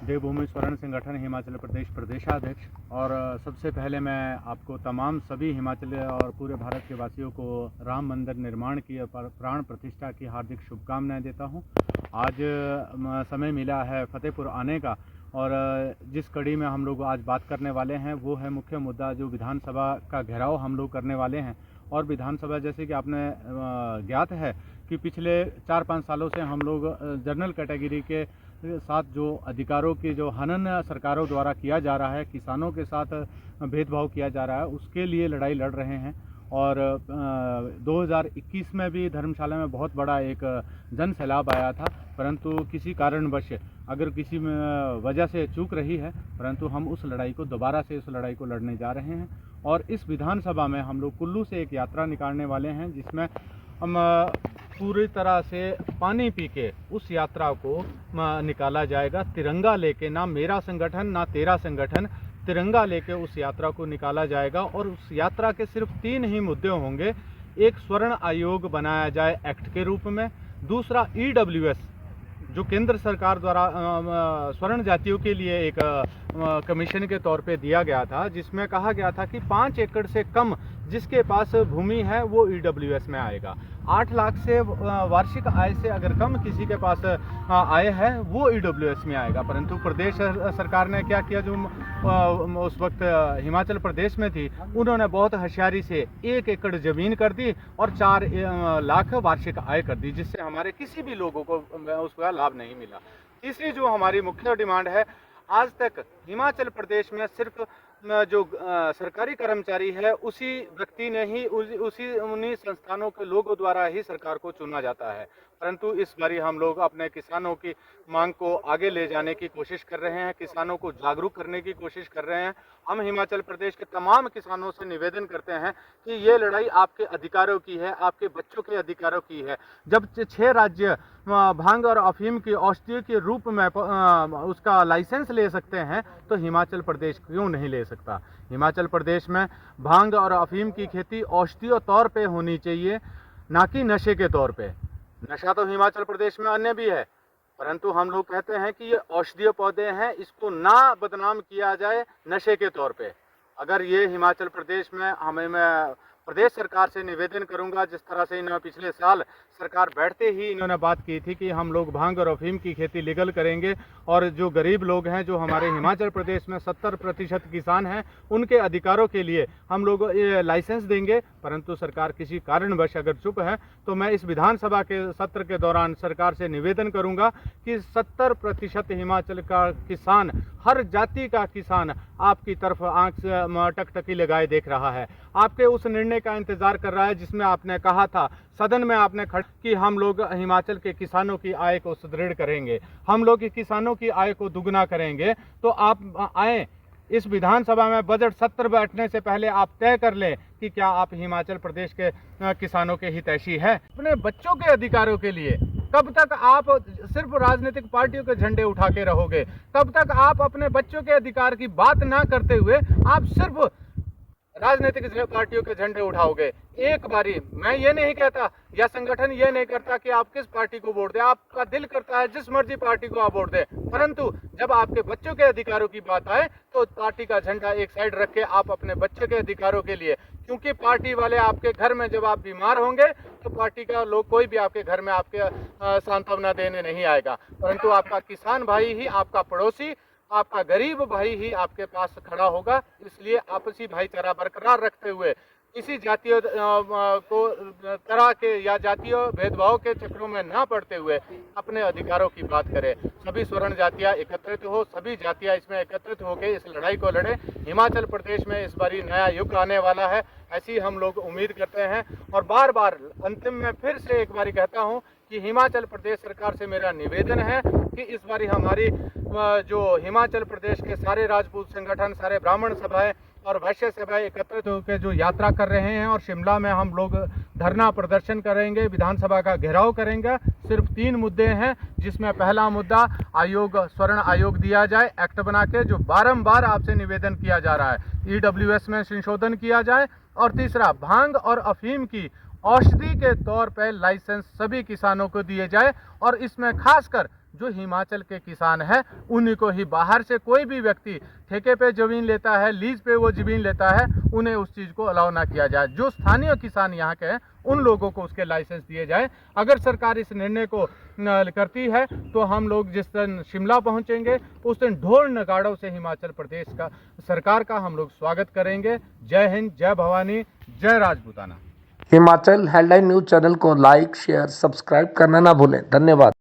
देवभूमि स्वर्ण संगठन हिमाचल प्रदेश प्रदेशाध्यक्ष। और सबसे पहले मैं आपको तमाम सभी हिमाचल और पूरे भारत के वासियों को राम मंदिर निर्माण की प्राण प्रतिष्ठा की हार्दिक शुभकामनाएं देता हूं। आज समय मिला है फतेहपुर आने का, और जिस कड़ी में हम लोग आज बात करने वाले हैं वो है मुख्य मुद्दा जो विधानसभा का घेराव हम लोग करने वाले हैं। और विधानसभा, जैसे कि आपने ज्ञात है कि पिछले 4-5 सालों से हम लोग जनरल कैटेगरी के साथ जो अधिकारों की जो हनन सरकारों द्वारा किया जा रहा है, किसानों के साथ भेदभाव किया जा रहा है, उसके लिए लड़ाई लड़ रहे हैं। और 2021 में भी धर्मशाला में बहुत बड़ा एक जन सैलाब आया था, परंतु किसी कारणवश अगर किसी वजह से चूक रही है, परंतु हम उस लड़ाई को दोबारा से इस लड़ाई को लड़ने जा रहे हैं। और इस विधानसभा में हम लोग कुल्लू से एक यात्रा निकालने वाले हैं, जिसमें हम पूरी तरह से पानी पी के उस यात्रा को निकाला जाएगा। तिरंगा लेके, ना मेरा संगठन ना तेरा संगठन, तिरंगा लेके उस यात्रा को निकाला जाएगा। और उस यात्रा के सिर्फ 3 ही मुद्दे होंगे। एक, स्वर्ण आयोग बनाया जाए एक्ट के रूप में। दूसरा, EWS जो केंद्र सरकार द्वारा स्वर्ण जातियों के लिए एक कमीशन के तौर पे दिया गया था, जिसमें कहा गया था कि 5 एकड़ से कम जिसके पास भूमि है वो EWS में आएगा। 8 लाख से वार्षिक आय से अगर कम किसी के पास आय है वो EWS में आएगा। परंतु प्रदेश सरकार ने क्या किया, जो उस वक्त हिमाचल प्रदेश में थी, उन्होंने बहुत होशियारी से 1 एकड़ जमीन कर दी और 4 लाख वार्षिक आय कर दी, जिससे हमारे किसी भी लोगों को उसका लाभ नहीं मिला। तीसरी जो हमारी मुख्य डिमांड है, आज तक हिमाचल प्रदेश में सिर्फ जो सरकारी कर्मचारी है उसी व्यक्ति ने ही उन्हीं संस्थानों के लोगों द्वारा ही सरकार को चुना जाता है। परंतु इस बारी हम लोग अपने किसानों की मांग को आगे ले जाने की कोशिश कर रहे हैं, किसानों को जागरूक करने की कोशिश कर रहे हैं। हम हिमाचल प्रदेश के तमाम किसानों से निवेदन करते हैं कि ये लड़ाई आपके अधिकारों की है, आपके बच्चों के अधिकारों की है। जब 6 राज्य भांग और अफीम की औषधि के रूप में उसका लाइसेंस ले सकते हैं, तो हिमाचल प्रदेश क्यों नहीं ले सकता। हिमाचल प्रदेश में भांग और अफीम की खेती औषधीय तौर पे होनी चाहिए, ना कि नशे के तौर पे। नशा तो हिमाचल प्रदेश में अन्य भी है, परंतु हम लोग कहते हैं कि ये औषधीय पौधे हैं, इसको ना बदनाम किया जाए नशे के तौर पे। अगर ये हिमाचल प्रदेश में मैं प्रदेश सरकार से निवेदन करूंगा, जिस तरह से इन्होंने पिछले साल सरकार बैठते ही इन्होंने बात की थी कि हम लोग भांग और अफीम की खेती लीगल करेंगे, और जो गरीब लोग हैं, जो हमारे हिमाचल प्रदेश में 70% किसान हैं, उनके अधिकारों के लिए हम लोग ये लाइसेंस देंगे। परंतु सरकार किसी कारणवश अगर चुप है, तो मैं इस विधानसभा के सत्र के दौरान सरकार से निवेदन करूंगा कि 70% हिमाचल का किसान, हर जाति का किसान आपकी तरफ आंख से टकटकी लगाए देख रहा है, आपके उस निर्णय का इंतजार कर रहा है जिसमें आपने कहा था सदन में, आपने कि हम लोग हिमाचल के किसानों की आय को सुदृढ़ करेंगे, हम लोग किसानों की आय को दुगना करेंगे। तो आप आए इस विधानसभा में बजट सत्र बैठने से पहले आप तय कर लें कि क्या आप हिमाचल प्रदेश के किसानों के हितैषी हैं। अपने बच्चों के अधिकारों के लिए कब तक आप सिर्फ राजनीतिक पार्टियों के झंडे उठा के रहोगे? कब तक आप अपने बच्चों के अधिकार की बात ना करते हुए आप सिर्फ राजनीतिक पार्टियों के झंडे उठाओगे? एक बारी, मैं ये नहीं कहता या संगठन ये नहीं करता कि आप किस पार्टी को वोट दें, आपका दिल करता है जिस मर्जी पार्टी को आप वोट दें, परंतु जब आपके बच्चों के अधिकारों की बात आए तो पार्टी का झंडा एक साइड रख के आप अपने बच्चों के अधिकारों के लिए, क्योंकि पार्टी वाले आपके घर में जब आप बीमार होंगे तो पार्टी का लोग कोई भी आपके घर में आपके सांत्वना देने नहीं आएगा, परंतु आपका किसान भाई ही, आपका पड़ोसी, आपका गरीब भाई ही आपके पास खड़ा होगा। इसलिए आपसी भाईचारा बरकरार रखते हुए किसी जातीय को तरह के या जातीय भेदभाव के चक्रों में ना पड़ते हुए अपने अधिकारों की बात करें। सभी स्वर्ण जातियां एकत्रित हो, सभी जातियां इसमें एकत्रित होकर इस लड़ाई को लड़े। हिमाचल प्रदेश में इस बारी नया युग आने वाला है, ऐसी हम लोग उम्मीद करते हैं। और बार बार अंतिम में फिर से एक बारी कहता हूं कि हिमाचल प्रदेश सरकार से मेरा निवेदन है कि इस बारी हमारी जो हिमाचल प्रदेश के सारे राजपूत संगठन, सारे ब्राह्मण सभाएं और वैश्य सभाएं एकत्रित होकर जो यात्रा कर रहे हैं, और शिमला में हम लोग धरना प्रदर्शन करेंगे, विधानसभा का घेराव करेंगे। सिर्फ 3 मुद्दे हैं, जिसमें पहला मुद्दा आयोग, स्वर्ण आयोग दिया जाए एक्ट बना के, जो बारंबार आपसे निवेदन किया जा रहा है, EWS में संशोधन किया जाए। और तीसरा, भांग और अफीम की औषधि के तौर पर लाइसेंस सभी किसानों को दिए जाए, और इसमें खासकर जो हिमाचल के किसान हैं उन्हीं को ही, बाहर से कोई भी व्यक्ति ठेके पे ज़मीन लेता है, लीज पे वो ज़मीन लेता है, उन्हें उस चीज़ को अलाउ ना किया जाए। जो स्थानीय किसान यहाँ के हैं उन लोगों को उसके लाइसेंस दिए जाए। अगर सरकार इस निर्णय को करती है तो हम लोग जिस दिन शिमला पहुँचेंगे उस दिन ढोल नगाड़ों से हिमाचल प्रदेश का सरकार का हम लोग स्वागत करेंगे। जय हिंद, जय भवानी, जय Rajputana. Himachal headline news channel को लाइक, शेयर, सब्सक्राइब करना ना भूलें। धन्यवाद।